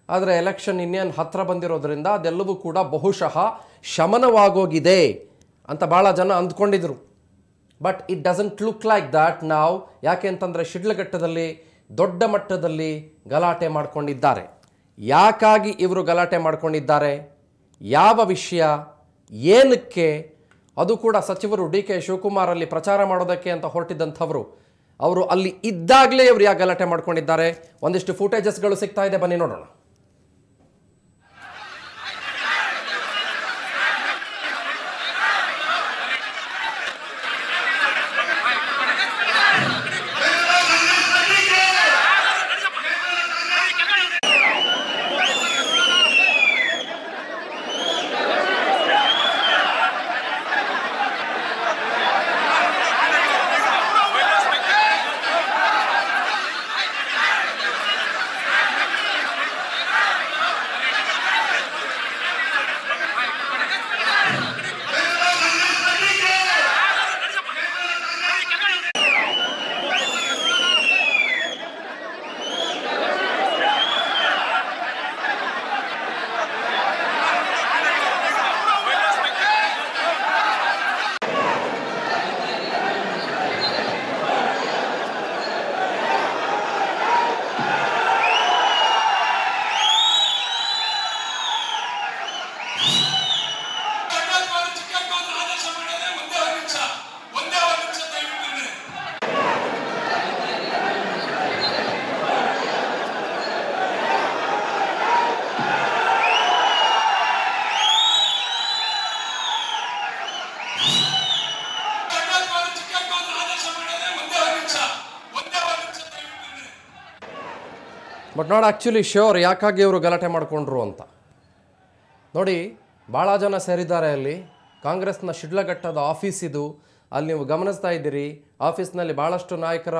ಆದರೆ ಎಲೆಕ್ಷನ್ ಇನ್ನೇನು ಹತ್ತಿರ ಬಂದಿರೋದ್ರಿಂದ ಅದೆಲ್ಲವೂ ಕೂಡ ಬಹುಶಃ ಶಮನವಾಗೋಗಿದೆ ಅಂತ ಭಾಳ ಜನ ಅಂದ್ಕೊಂಡಿದ್ರು. But it doesn't look like that ನಾವು. ಯಾಕೆ ಅಂತಂದರೆ ಶಿಡ್ಲಘಟ್ಟದಲ್ಲಿ ದೊಡ್ಡ ಮಟ್ಟದಲ್ಲಿ ಗಲಾಟೆ ಮಾಡಿಕೊಂಡಿದ್ದಾರೆ. ಯಾಕಾಗಿ ಇವರು ಗಲಾಟೆ ಮಾಡಿಕೊಂಡಿದ್ದಾರೆ, ಯಾವ ವಿಷಯ, ಏನಕ್ಕೆ, ಅದು ಕೂಡ ಸಚಿವರು ಡಿ.ಕೆ. ಶಿವಕುಮಾರ್ ಅಲ್ಲಿ ಪ್ರಚಾರ ಮಾಡೋದಕ್ಕೆ ಅಂತ ಹೊರಟಿದ್ದಂಥವರು, ಅವರು ಅಲ್ಲಿ ಇದ್ದಾಗಲೇ ಇವರು ಯಾಕೆ ಗಲಾಟೆ ಮಾಡ್ಕೊಂಡಿದ್ದಾರೆ, ಒಂದಿಷ್ಟು ಫುಟೇಜಸ್ಗಳು ಸಿಗ್ತಾ ಇದೆ, ಬನ್ನಿ ನೋಡೋಣ. ಬಟ್ ನಾಟ್ ಆ್ಯಕ್ಚುಲಿ ಶ್ಯೂರ್ ಯಾಕಾಗಿ ಇವರು ಗಲಾಟೆ ಮಾಡಿಕೊಂಡ್ರು ಅಂತ. ನೋಡಿ, ಭಾಳ ಜನ ಸೇರಿದ್ದಾರೆ ಅಲ್ಲಿ. ಕಾಂಗ್ರೆಸ್ನ ಶಿಡ್ಲಘಟ್ಟದ ಆಫೀಸ್ ಇದು. ಅಲ್ಲಿ ನೀವು ಗಮನಿಸ್ತಾ ಇದ್ದೀರಿ, ಆಫೀಸ್ನಲ್ಲಿ ಭಾಳಷ್ಟು ನಾಯಕರ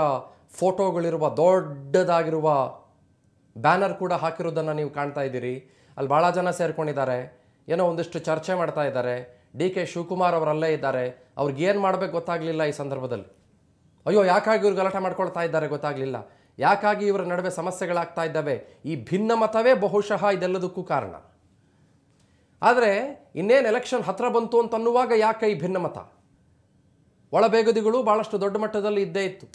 ಫೋಟೋಗಳಿರುವ ದೊಡ್ಡದಾಗಿರುವ ಬ್ಯಾನರ್ ಕೂಡ ಹಾಕಿರೋದನ್ನು ನೀವು ಕಾಣ್ತಾ ಇದ್ದೀರಿ. ಅಲ್ಲಿ ಭಾಳ ಜನ ಸೇರ್ಕೊಂಡಿದ್ದಾರೆ, ಏನೋ ಒಂದಿಷ್ಟು ಚರ್ಚೆ ಮಾಡ್ತಾ ಇದ್ದಾರೆ. ಡಿ.ಕೆ. ಶಿವಕುಮಾರ್ ಅವರಲ್ಲೇ ಇದ್ದಾರೆ. ಅವ್ರಿಗೇನು ಮಾಡಬೇಕು ಗೊತ್ತಾಗಲಿಲ್ಲ ಈ ಸಂದರ್ಭದಲ್ಲಿ. ಅಯ್ಯೋ, ಯಾಕಾಗಿ ಇವ್ರು ಗಲಾಟೆ ಮಾಡ್ಕೊಳ್ತಾ ಇದ್ದಾರೆ ಗೊತ್ತಾಗಲಿಲ್ಲ, ಯಾಕಾಗಿ ಇವರ ನಡುವೆ ಸಮಸ್ಯೆಗಳಾಗ್ತಾ ಇದ್ದಾವೆ. ಈ ಭಿನ್ನಮತವೇ ಬಹುಶಃ ಇದೆಲ್ಲದಕ್ಕೂ ಕಾರಣ. ಆದರೆ ಇನ್ನೇನು ಎಲೆಕ್ಷನ್ ಹತ್ತಿರ ಬಂತು ಅಂತನ್ನುವಾಗ ಯಾಕೆ ಈ ಭಿನ್ನಮತ? ಒಳಬೇಗುದಿಗಳು ಭಾಳಷ್ಟು ದೊಡ್ಡ ಮಟ್ಟದಲ್ಲಿ ಇದ್ದೇ ಇತ್ತು.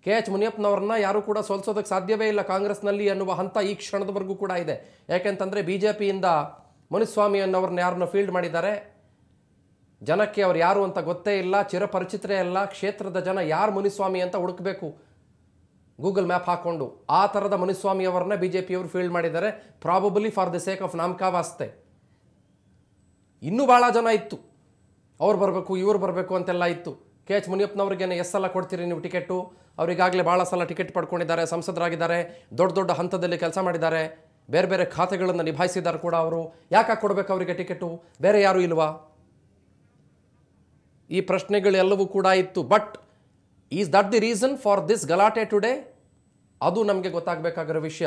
ಕೆ.ಎಚ್. ಮುನಿಯಪ್ಪನವ್ರನ್ನ ಯಾರೂ ಕೂಡ ಸೋಲಿಸೋದಕ್ಕೆ ಸಾಧ್ಯವೇ ಇಲ್ಲ ಕಾಂಗ್ರೆಸ್ನಲ್ಲಿ ಅನ್ನುವ ಹಂತ ಈ ಕ್ಷಣದವರೆಗೂ ಕೂಡ ಇದೆ. ಯಾಕೆಂತಂದರೆ BJPಯಿಂದ ಮುನಿಸ್ವಾಮಿ ಅನ್ನೋರನ್ನ ಯಾರನ್ನ ಫೀಲ್ಡ್ ಮಾಡಿದ್ದಾರೆ. ಜನಕ್ಕೆ ಅವ್ರು ಯಾರು ಅಂತ ಗೊತ್ತೇ ಇಲ್ಲ, ಚಿರಪರಿಚಿತರೇ ಅಲ್ಲ. ಕ್ಷೇತ್ರದ ಜನ ಯಾರು ಮುನಿಸ್ವಾಮಿ ಅಂತ ಹುಡುಕಬೇಕು ಗೂಗಲ್ ಮ್ಯಾಪ್ ಹಾಕ್ಕೊಂಡು. ಆ ಥರದ ಮುನಿಸ್ವಾಮಿ ಅವರನ್ನ BJPಯವರು ಫೀಲ್ಡ್ ಮಾಡಿದ್ದಾರೆ, probably for the sake of ನಾಮಕಾವಾಸ್ತೆ. ಇನ್ನೂ ಭಾಳ ಜನ ಇತ್ತು, ಅವ್ರು ಬರಬೇಕು ಇವ್ರು ಬರಬೇಕು ಅಂತೆಲ್ಲ ಇತ್ತು. ಕೆ.ಎಚ್. ಮುನಿಯಪ್ಪನವ್ರಿಗೇನೆ ಎಷ್ಟು ಸಲ ಕೊಡ್ತೀರಿ ನೀವು ಟಿಕೆಟು? ಅವರಿಗಾಗಲೇ ಭಾಳ ಸಲ ಟಿಕೆಟ್ ಪಡ್ಕೊಂಡಿದ್ದಾರೆ, ಸಂಸದರಾಗಿದ್ದಾರೆ, ದೊಡ್ಡ ದೊಡ್ಡ ಹಂತದಲ್ಲಿ ಕೆಲಸ ಮಾಡಿದ್ದಾರೆ, ಬೇರೆ ಬೇರೆ ಖಾತೆಗಳನ್ನು ನಿಭಾಯಿಸಿದ್ದಾರೆ ಕೂಡ ಅವರು. ಯಾಕೆ ಕೊಡಬೇಕು ಅವರಿಗೆ ಟಿಕೆಟು? ಬೇರೆ ಯಾರೂ ಇಲ್ವಾ? ಈ ಪ್ರಶ್ನೆಗಳೆಲ್ಲವೂ ಕೂಡ ಇತ್ತು. But is that the reason for this ಗಲಾಟೆ ಟುಡೇ? ಅದು ನಮಗೆ ಗೊತ್ತಾಗಬೇಕಾಗಿರೋ ವಿಷಯ.